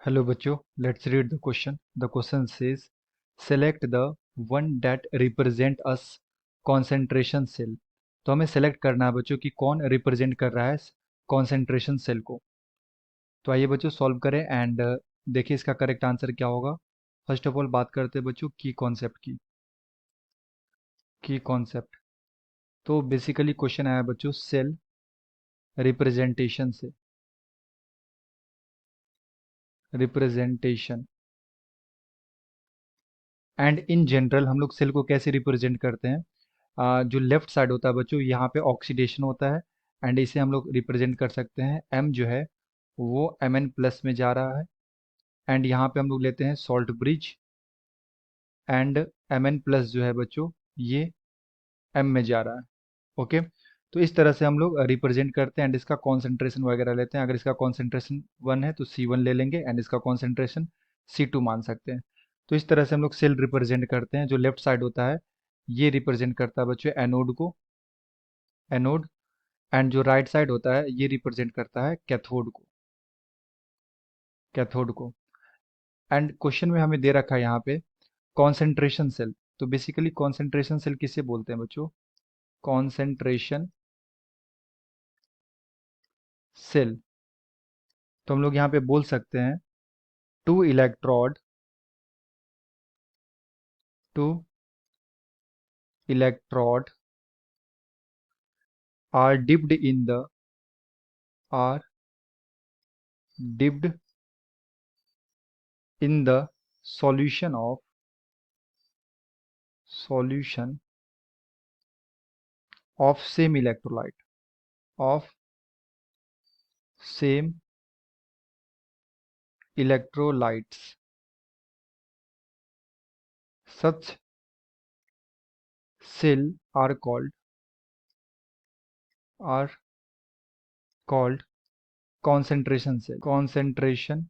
Hello बच्चों, let's read the question. The question says, select the one that represent us concentration cell. तो हमें select करना है बच्चों कि कौन रिप्रेजेंट कर रहा है कॉन्सेंट्रेशन सेल को। तो आइए बच्चों सॉल्व करें एंड देखिए इसका करेक्ट आंसर क्या होगा। फर्स्ट ऑफ ऑल बात करते हैं बच्चों की कॉन्सेप्ट। तो बेसिकली क्वेश्चन आया बच्चों सेल रिप्रेजेंटेशन से। रिप्रेजेंटेशन एंड इन जनरल हम लोग सेल को कैसे रिप्रेजेंट करते हैं। जो लेफ्ट साइड होता है बच्चों यहाँ पे ऑक्सीडेशन होता है एंड इसे हम लोग रिप्रेजेंट कर सकते हैं एम जो है वो एम एन प्लस में जा रहा है एंड यहाँ पे हम लोग लेते हैं salt bridge and M N plus जो है बच्चों ये एम में जा रहा है। ओके, तो इस तरह से हम लोग रिप्रेजेंट करते हैं एंड इसका कॉन्सेंट्रेशन वगैरह लेते हैं। अगर इसका कॉन्सेंट्रेशन 1 है तो C1 ले लेंगे एंड इसका कॉन्सेंट्रेशन C2 मान सकते हैं। तो इस तरह से हम लोग सेल रिप्रेजेंट करते हैं। जो लेफ्ट साइड होता है ये रिप्रेजेंट करता है बच्चों एनोड को, एनोड, एंड जो राइट साइड होता है ये रिप्रेजेंट करता है कैथोड को, कैथोड को। एंड क्वेश्चन में हमें दे रखा है यहाँ पे कॉन्सेंट्रेशन सेल। तो बेसिकली कॉन्सेंट्रेशन सेल किसे बोलते हैं बच्चों? Concentration cell. तो हम लोग यहाँ पे बोल सकते हैं two electrode, two electrode are dipped in the are dipped in the solution of solution of same electrolyte, of same electrolytes. Such cell are called concentration cell, concentration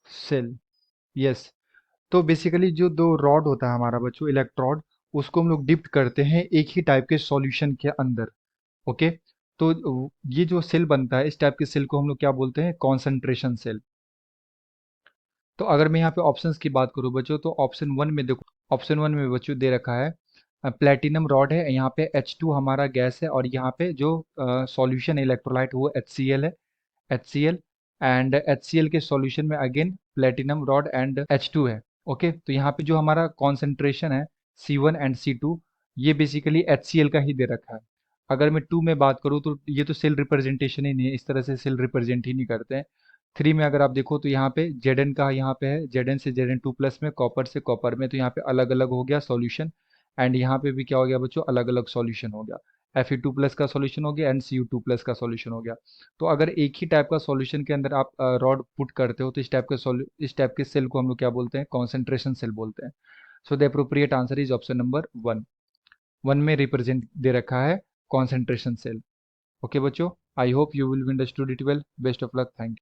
cell. Yes. तो basically जो दो rod होता है हमारा बच्चों electrode, उसको हम लोग डिप्ट करते हैं एक ही टाइप के सॉल्यूशन के अंदर। ओके, तो ये जो सेल बनता है इस टाइप के सेल को हम लोग क्या बोलते हैं? Concentration cell. तो अगर मैं यहाँ पे ऑप्शंस की बात करूँ बच्चों तो ऑप्शन वन में देखो, ऑप्शन वन में बच्चों दे रखा है प्लेटिनम रॉड है, यहाँ पे H2 हमारा गैस है और यहाँ पे जो सॉल्यूशन इलेक्ट्रोलाइट वो HCl है, HCl। एंड HCl के सॉल्यूशन में again platinum rod and H2 है। ओके, तो यहाँ पे जो हमारा कॉन्सेंट्रेशन है C1 एंड C2 ये बेसिकली HCl का ही दे रखा है। अगर मैं टू में बात करूँ तो ये तो सेल रिप्रेजेंटेशन ही नहीं है, इस तरह से सेल रिप्रेजेंट ही नहीं करते हैं। थ्री में अगर आप देखो तो यहाँ पे Zn का यहाँ पे है, Zn से Zn2 प्लस में, कॉपर से कॉपर में, तो यहाँ पे अलग अलग हो गया सॉल्यूशन। एंड यहाँ पे भी क्या हो गया बच्चों? अलग अलग सॉल्यूशन हो गया। Fe2 प्लस का सॉल्यूशन हो गया एंड Cu2 प्लस का सॉल्यूशन हो गया। तो अगर एक ही टाइप का सॉल्यूशन के अंदर आप रॉड पुट करते हो तो इस टाइप के सेल को हम लोग क्या बोलते हैं? कॉन्सेंट्रेशन सेल बोलते हैं। So the appropriate answer is option number one. One में रिप्रेजेंट दे रखा है कॉन्सेंट्रेशन सेल। ओके बच्चों, I hope you will understood it well. Best of luck, thank you.